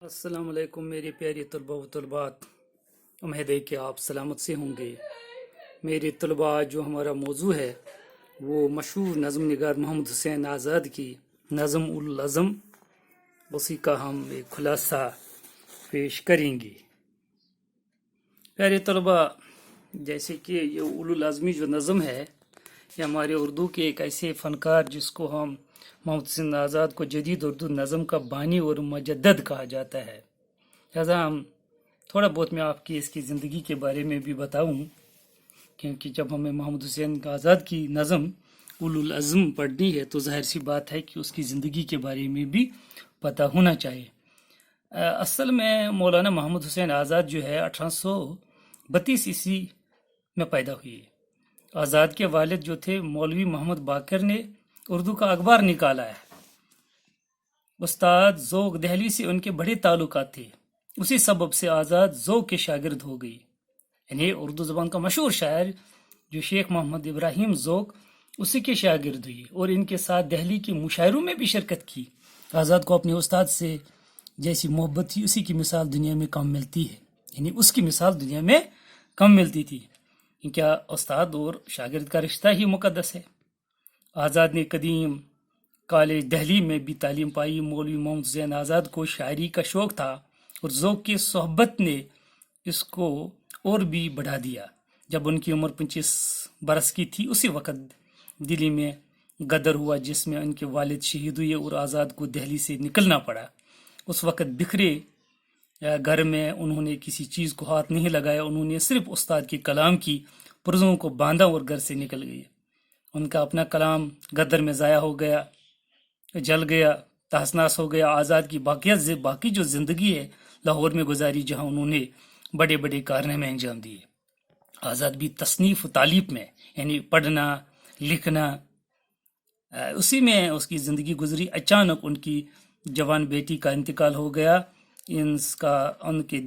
السلام علیکم میری پیاری طلباء و طلبات، امید ہے کہ آپ سلامت سے ہوں گے۔ میرے طلباء، جو ہمارا موضوع ہے وہ مشہور نظم نگار محمد حسین آزاد کی نظم العظم، اسی کا ہم ایک خلاصہ پیش کریں گے۔ پیارے طلباء، جیسے کہ یہ العظمی جو نظم ہے یہ ہمارے اردو کے ایک ایسے فنکار جس کو ہم محمد حسین آزاد کو جدید اردو نظم کا بانی اور مجدد کہا جاتا ہے۔ لہذا ہم تھوڑا بہت میں آپ کی اس کی زندگی کے بارے میں بھی بتاؤں، کیونکہ جب ہمیں محمد حسین آزاد کی نظم العظم پڑھنی ہے تو ظاہر سی بات ہے کہ اس کی زندگی کے بارے میں بھی پتہ ہونا چاہیے۔ اصل میں مولانا محمد حسین آزاد جو ہے 1832 عیسوی میں پیدا ہوئی۔ آزاد کے والد جو تھے مولوی محمد باقر نے اردو کا اخبار نکالا ہے۔ استاد ذوق دہلی سے ان کے بڑے تعلقات تھے، اسی سبب سے آزاد ذوق کے شاگرد ہو گئی۔ یعنی اردو زبان کا مشہور شاعر جو شیخ محمد ابراہیم ذوق، اسی کے شاگرد ہوئی اور ان کے ساتھ دہلی کے مشاعروں میں بھی شرکت کی۔ آزاد کو اپنے استاد سے جیسی محبت تھی اسی کی مثال دنیا میں کم ملتی ہے، یعنی اس کی مثال دنیا میں کم ملتی تھی، کیا استاد اور شاگرد کا رشتہ ہی مقدس ہے۔ آزاد نے قدیم کالج دہلی میں بھی تعلیم پائی۔ مولوی محمد حسین آزاد کو شاعری کا شوق تھا اور ذوق کی صحبت نے اس کو اور بھی بڑھا دیا۔ جب ان کی عمر 25 برس کی تھی اسی وقت دلی میں غدر ہوا جس میں ان کے والد شہید ہوئے اور آزاد کو دہلی سے نکلنا پڑا۔ اس وقت بکھرے گھر میں انہوں نے کسی چیز کو ہاتھ نہیں لگایا، انہوں نے صرف استاد کے کلام کی پرزوں کو باندھا اور گھر سے نکل گئے۔ ان کا اپنا کلام غدر میں ضائع ہو گیا، جل گیا، تہس نہس ہو گیا۔ آزاد کی باقی جو زندگی ہے لاہور میں گزاری، جہاں انہوں نے بڑے بڑے کارنامے انجام دیے۔ آزاد بھی تصنیف و تعلیف میں، یعنی پڑھنا لکھنا، اسی میں اس کی زندگی گزری۔ اچانک ان کی جوان بیٹی کا انتقال ہو گیا۔ ان کے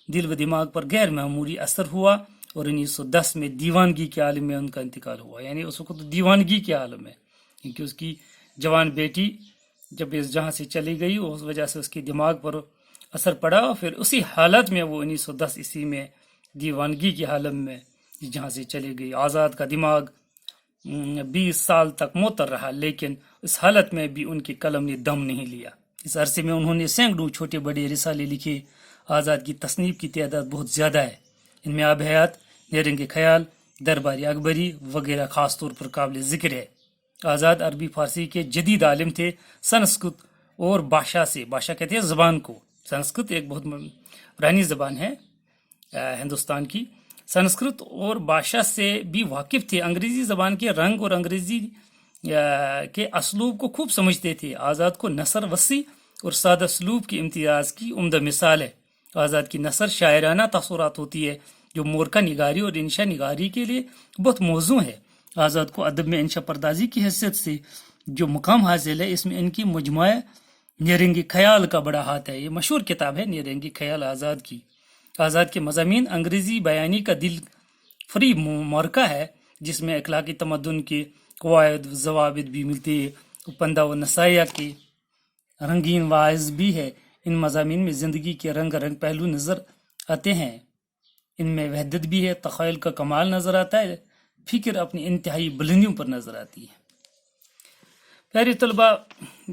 دل و دماغ پر غیر معمولی اثر ہوا اور 1910 میں دیوانگی کے عالم میں ان کا انتقال ہوا۔ یعنی اس وقت دیوانگی کے عالم میں، کیونکہ اس کی جوان بیٹی جب اس جہاں سے چلی گئی اس وجہ سے اس کے دماغ پر اثر پڑا، پھر اسی حالت میں وہ 1910 عیسوی میں دیوانگی کے عالم میں جہاں سے چلی گئی۔ آزاد کا دماغ 20 سال تک معطل رہا، لیکن اس حالت میں بھی ان کے قلم نے دم نہیں لیا۔ اس عرصے میں انہوں نے سینکڑوں چھوٹے بڑے رسالے لکھے۔ آزاد کی تصنیف کی تعداد بہت زیادہ ہے، ان میں آب حیات، نیرنگ خیال، دربار اکبری وغیرہ خاص طور پر قابل ذکر ہے۔ آزاد عربی فارسی کے جدید عالم تھے۔ سنسکرت اور بھاشا کہتے ہیں زبان کو۔ سنسکرت ایک بہت پرانی زبان ہے ہندوستان کی۔ سنسکرت اور بھاشا سے بھی واقف تھے۔ انگریزی زبان کے رنگ اور انگریزی کے اسلوب کو خوب سمجھتے تھے۔ آزاد کو نثر وسیع اور سادہ اسلوب کے امتیاز کی عمدہ مثال ہے۔ آزاد کی نثر شاعرانہ تاثرات ہوتی ہے جو مورکھا نگاری اور انشا نگاری کے لیے بہت موزوں ہے۔ آزاد کو ادب میں انشا پردازی کی حیثیت سے جو مقام حاصل ہے، اس میں ان کی مجموعہ نیرنگ خیال کا بڑا ہاتھ ہے۔ یہ مشہور کتاب ہے نیرنگ خیال آزاد کی۔ آزاد کے مضامین انگریزی بیانی کا دل فریب مورکھا ہے، جس میں اخلاقی تمدن کے قواعد و ضوابط بھی ملتے ہیں۔ پندہ و نصائح کے رنگین واعظ بھی ہے۔ ان مضامین میں زندگی کے رنگ پہلو نظر آتے ہیں، ان میں وحدت بھی ہے، تخیل کا کمال نظر آتا ہے، فکر اپنی انتہائی بلندیوں پر نظر آتی ہے۔ پیارے طلباء،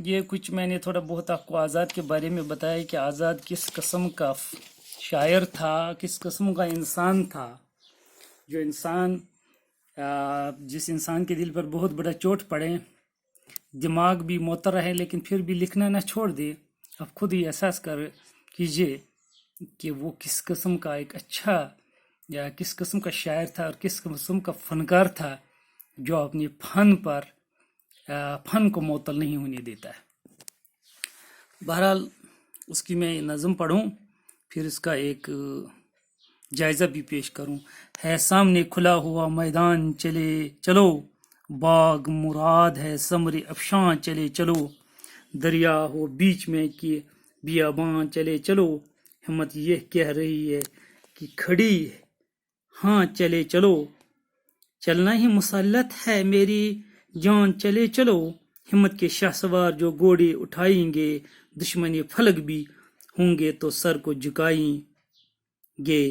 یہ کچھ میں نے تھوڑا بہت آپ کو آزاد کے بارے میں بتایا کہ آزاد کس قسم کا شاعر تھا، کس قسم کا انسان تھا، جو انسان جس انسان کے دل پر بہت بڑا چوٹ پڑے، دماغ بھی معطل رہے لیکن پھر بھی لکھنا نہ چھوڑ دے۔ آپ خود ہی احساس کیجئے کہ وہ کس قسم کا ایک اچھا یا کس قسم کا شاعر تھا اور کس قسم کا فنکار تھا جو اپنے فن کو معطل نہیں ہونے دیتا ہے۔ بہرحال اس کی میں نظم پڑھوں، پھر اس کا ایک جائزہ بھی پیش کروں۔ ہے سامنے کھلا ہوا میدان چلے چلو، باغ مراد ہے ثمر افشاں چلے چلو، دریا ہو بیچ میں کہ بیاباں چلے چلو، ہمت یہ کہہ رہی ہے کہ کھڑی ہے ہاں چلے چلو، چلنا ہی مسلط ہے میری جان چلے چلو، ہمت کے شاہ سوار جو گھوڑے اٹھائیں گے، دشمن فلک بھی ہوں گے تو سر کو جھکائیں گے،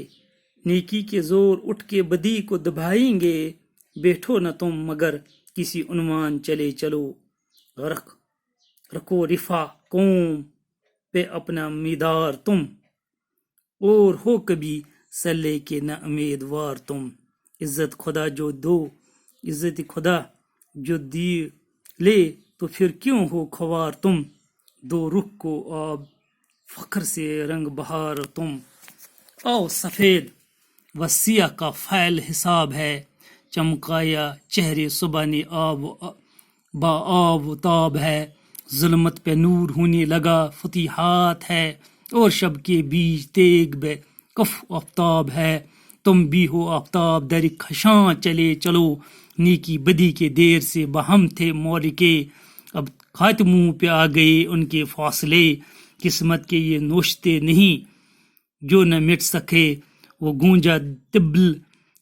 نیکی کے زور اٹھ کے بدی کو دبائیں گے، بیٹھو نہ تم مگر کسی عنوان چلے چلو، رکھو رفا قوم پہ اپنا میدار تم، اور ہو کبھی سلے کے نہ امیدوار تم، عزت خدا جو دی لے تو پھر کیوں ہو خوار تم، دو رخ کو آب فخر سے رنگ بہار تم، او سفید و سیاہ کا فعل حساب ہے، چمکایا چہرے صبح نے با آب و تاب ہے، ظلمت پہ نور ہونے لگا فتوحات ہے، اور شب کے بیچ تیگ بے کف آفتاب ہے، تم بھی ہو آفتاب در خشاں چلے چلو، نیکی بدی کے دیر سے بہم تھے مورکے، اب خاتموں پہ آ گئے ان کے فاصلے، قسمت کے یہ نوشتے نہیں جو نہ مٹ سکے، وہ گونجا طبل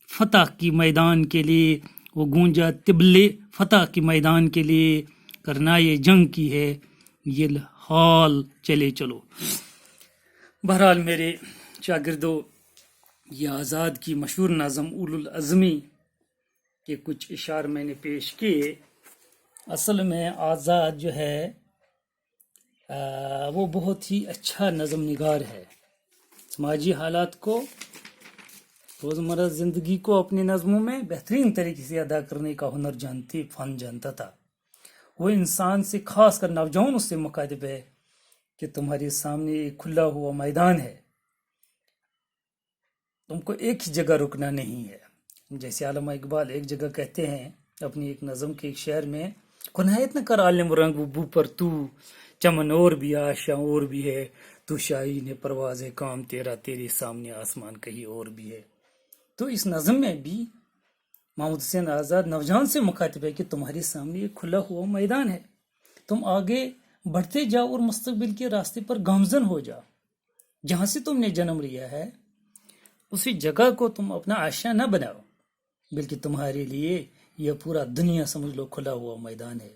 فتح کی میدان کے لیے، وہ گونجا طبل فتح کی میدان کے لیے، کرنا یہ جنگ کی ہے یہ حال چلے چلو۔ بہرحال میرے شاگردوں، یہ آزاد کی مشہور نظم اولو العزمی کے کچھ اشعار میں نے پیش کیے۔ اصل میں آزاد جو ہے وہ بہت ہی اچھا نظم نگار ہے، سماجی حالات کو، روزمرہ زندگی کو اپنی نظموں میں بہترین طریقے سے ادا کرنے کا ہنر فن جانتا تھا۔ وہ انسان سے، خاص کر نوجوان اس سے مخاطب ہے کہ تمہارے سامنے ایک کھلا ہوا میدان ہے، تم کو ایک ہی جگہ رکنا نہیں ہے۔ جیسے علامہ اقبال ایک جگہ کہتے ہیں اپنی ایک نظم کے ایک شعر میں، کنایت نہ کر عالم رنگ و بو پر تو، چمن اور بھی آشاں اور بھی ہے، تو شاہین پرواز ہے کام تیرا، تیرے سامنے آسمان کہیں اور بھی ہے۔ تو اس نظم میں بھی محمد حسین آزاد نوجوان سے مخاطب ہے کہ تمہارے سامنے ایک کھلا ہوا میدان ہے، تم آگے بڑھتے جاؤ اور مستقبل کے راستے پر گامزن ہو جاؤ، جہاں سے تم نے جنم لیا ہے اسی جگہ کو تم اپنا آشیاں نہ بناؤ، بلکہ تمہارے لیے یہ پورا دنیا سمجھ لو کھلا ہوا میدان ہے،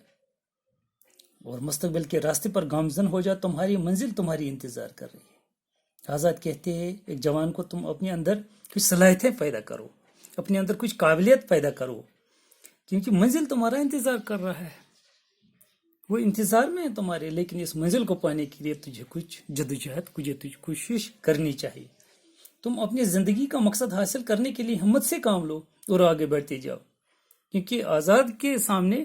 اور مستقبل کے راستے پر گامزن ہو جاؤ، تمہاری منزل تمہاری انتظار کر رہی ہے۔ آزاد کہتے ہیں ایک جوان کو تم اپنے اندر کچھ صلاحیتیں پیدا کرو، اپنے اندر کچھ قابلیت پیدا کرو، کیونکہ منزل تمہارا انتظار کر رہا ہے، وہ انتظار میں ہے تمہارے، لیکن اس منزل کو پانے کے لیے تجھے کچھ جدوجہد، کچھ کوشش کرنی چاہیے۔ تم اپنی زندگی کا مقصد حاصل کرنے کے لیے ہمت سے کام لو اور آگے بڑھتے جاؤ، کیونکہ آزاد کے سامنے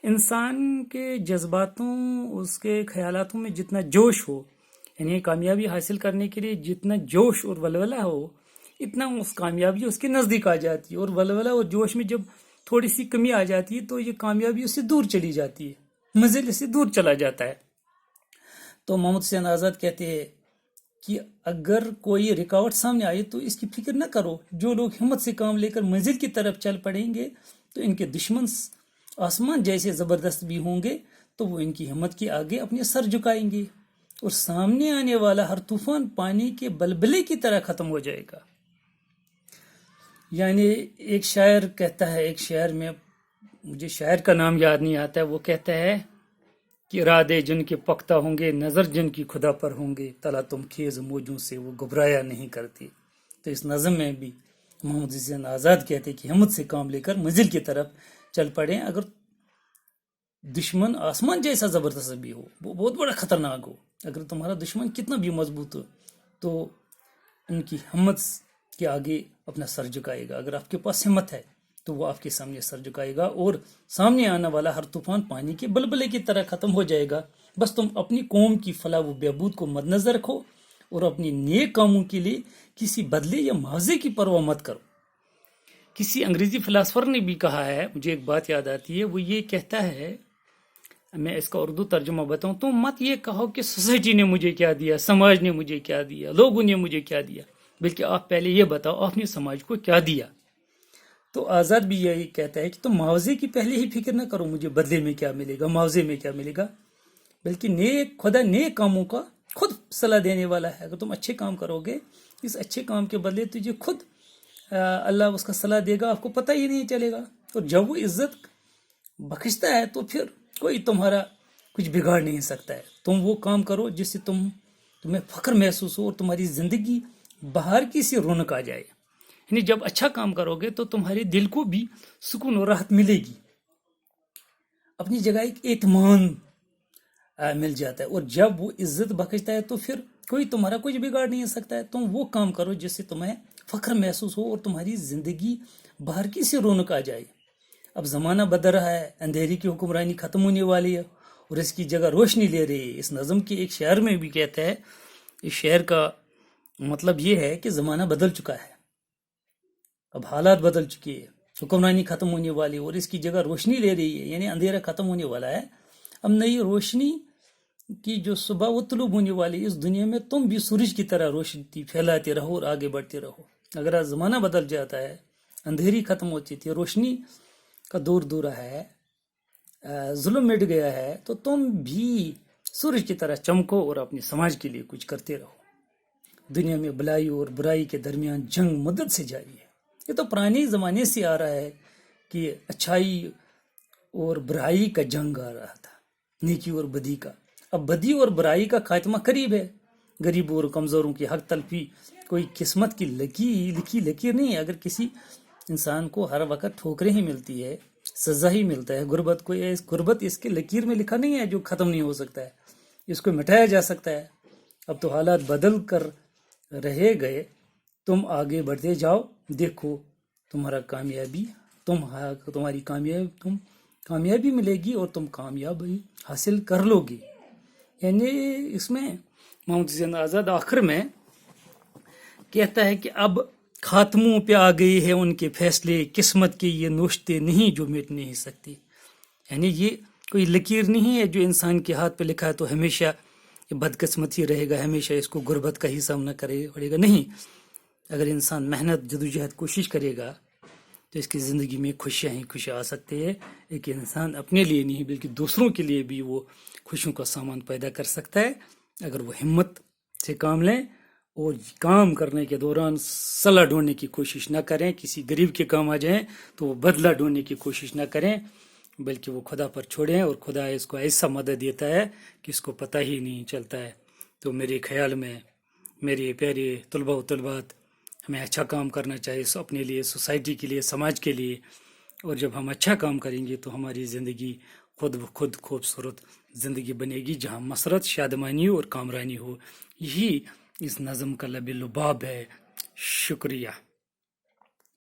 انسان کے جذباتوں، اس کے خیالاتوں میں جتنا جوش ہو، یعنی کامیابی حاصل کرنے کے لیے جتنا جوش اور ولولہ ہو، اتنا اس کامیابی اس کے نزدیک آ جاتی ہے، اور ولولہ اور جوش میں جب تھوڑی سی کمی آ جاتی ہے تو یہ کامیابی اس سے دور چلی جاتی ہے، منزل اس سے دور چلا جاتا ہے۔ تو محمد حسین آزاد کہتے ہیں کہ اگر کوئی رکاوٹ سامنے آئے تو اس کی فکر نہ کرو، جو لوگ ہمت سے کام لے کر منزل کی طرف چل پڑیں گے تو ان کے دشمن آسمان جیسے زبردست بھی ہوں گے تو وہ ان کی ہمت کے آگے اپنے سر جھکائیں گے، اور سامنے آنے والا ہر طوفان پانی کے بلبلے کی طرح ختم ہو جائے گا۔ یعنی ایک شاعر کہتا ہے، ایک شعر میں، مجھے شاعر کا نام یاد نہیں آتا ہے، وہ کہتا ہے کہ ارادے جن کے پختہ ہوں گے، نظر جن کی خدا پر ہوں گے، تلا تم خیز موجوں سے وہ گھبرایا نہیں کرتی۔ تو اس نظم میں بھی محمد حسین آزاد کہتے کہ ہمت سے کام لے کر منزل کی طرف چل پڑیں، اگر دشمن آسمان جیسا زبردست بھی ہو، وہ بہت بڑا خطرناک ہو، اگر تمہارا دشمن کتنا بھی مضبوط ہو تو ان کی ہمت کے آگے اپنا سر جھکائے گا، اگر آپ کے پاس ہمت ہے تو وہ آپ کے سامنے سر جھکائے گا، اور سامنے آنے والا ہر طوفان پانی کے بلبلے کی طرح ختم ہو جائے گا۔ بس تم اپنی قوم کی فلاح و بہبود کو مد نظر رکھو اور اپنی نیک کاموں کے لیے کسی بدلے یا معاوضے کی پرواہ مت کرو۔ کسی انگریزی فلاسفر نے بھی کہا ہے، مجھے ایک بات یاد آتی ہے، وہ یہ کہتا ہے، میں اس کا اردو ترجمہ بتاؤں، تم مت یہ کہو کہ سوسائٹی نے مجھے کیا دیا، سماج نے مجھے کیا دیا، لوگوں نے مجھے کیا دیا، بلکہ آپ پہلے یہ بتاؤ آپ نے سماج کو کیا دیا۔ تو آزاد بھی یہی کہتا ہے کہ تم معاوضے کی پہلے ہی فکر نہ کرو، مجھے بدلے میں کیا ملے گا، معاوضے میں کیا ملے گا، بلکہ خدا نیک کاموں کا خود صلاح دینے والا ہے۔ اگر تم اچھے کام کرو گے، اس اچھے کام کے بدلے تجھے خود اللہ اس کا صلاح دے گا، آپ کو پتہ ہی نہیں چلے گا۔ اور جب وہ عزت بخشتا ہے تو پھر کوئی تمہارا کچھ بگاڑ نہیں سکتا ہے۔ تم وہ کام کرو جس سے تمہیں فخر محسوس ہو اور تمہاری زندگی باہر کی سی رونق آ جائے. یعنی جب اچھا کام کرو گے تو تمہارے دل کو بھی سکون اور راحت ملے گی. اپنی جگہ ایک اطمینان مل جاتا ہے, اور جب وہ عزت بخشتا ہے تو پھر کوئی تمہارا کچھ بگاڑ نہیں سکتا ہے. تم وہ کام کرو جس سے تمہیں فخر محسوس ہو اور تمہاری زندگی باہر کی سی رونق آ جائے. اب زمانہ بدل رہا ہے, اندھیری کی حکمرانی ختم ہونے والی ہے اور اس کی جگہ روشنی لے رہی ہے. اس نظم کے ایک شعر میں بھی کہتا ہے, اس شعر کا مطلب یہ ہے کہ زمانہ بدل چکا ہے, اب حالات بدل چکے ہیں, حکمرانی ختم ہونے والی اور اس کی جگہ روشنی لے رہی ہے. یعنی اندھیرا ختم ہونے والا ہے, اب نئی روشنی کی جو صبح وہ طلوع ہونے والی. اس دنیا میں تم بھی سورج کی طرح روشنی پھیلاتے رہو اور آگے بڑھتے رہو. اگر آج زمانہ بدل جاتا ہے, اندھیری ختم ہوتی تھی, روشنی کا دور دورہ ہے, ظلم مٹ گیا ہے, تو تم بھی سورج کی طرح چمکو اور اپنے سماج کے لیے کچھ کرتے رہو. دنیا میں بلائی اور برائی کے درمیان جنگ مدت سے جاری ہے. یہ تو پرانے زمانے سے آ رہا ہے کہ اچھائی اور برائی کا جنگ آ رہا تھا, نیکی اور بدی کا. اب بدی اور برائی کا خاتمہ قریب ہے. غریبوں اور کمزوروں کی حق تلفی کوئی قسمت کی لکھی لکیر نہیں ہے. اگر کسی انسان کو ہر وقت ٹھوکریں ہی ملتی ہے, سزا ہی ملتا ہے, غربت اس کے لکیر میں لکھا نہیں ہے جو ختم نہیں ہو سکتا ہے, اس کو مٹایا جا سکتا ہے. اب تو حالات بدل کر رہے گئے, تم آگے بڑھتے جاؤ, دیکھو تمہاری کامیابی ملے گی اور تم کامیابی حاصل کر لو گی. یعنی اس میں محمد حسین آزاد آخر میں کہتا ہے کہ اب خاتموں پہ آ گئے ہیں ان کے فیصلے, قسمت کے یہ نوشتے نہیں جو مٹ نہیں سکتے. یعنی یہ کوئی لکیر نہیں ہے جو انسان کے ہاتھ پہ لکھا ہے تو ہمیشہ یہ بدقسمتی رہے گا, ہمیشہ اس کو غربت کا ہی سامنا کرے پڑے گا. نہیں, اگر انسان محنت جدوجہد کوشش کرے گا تو اس کی زندگی میں خوشیاں ہی خوشیاں آ سکتے ہیں. ایک انسان اپنے لیے نہیں بلکہ دوسروں کے لیے بھی وہ خوشیوں کا سامان پیدا کر سکتا ہے اگر وہ ہمت سے کام لیں اور کام کرنے کے دوران صلہ ڈھونڈنے کی کوشش نہ کریں. کسی غریب کے کام آ جائیں تو وہ بدلہ ڈھونڈنے کی کوشش نہ کریں, بلکہ وہ خدا پر چھوڑیں, اور خدا اس کو ایسا مدد دیتا ہے کہ اس کو پتہ ہی نہیں چلتا ہے. تو میرے خیال میں میرے پیارے طلباء و طلبات, ہمیں اچھا کام کرنا چاہیے اپنے لیے, سوسائٹی کے لیے, سماج کے لیے. اور جب ہم اچھا کام کریں گے تو ہماری زندگی خود بخود خوبصورت زندگی بنے گی جہاں مسرت, شادمانی اور کامرانی ہو. یہی اس نظم کا لب لباب ہے. شکریہ.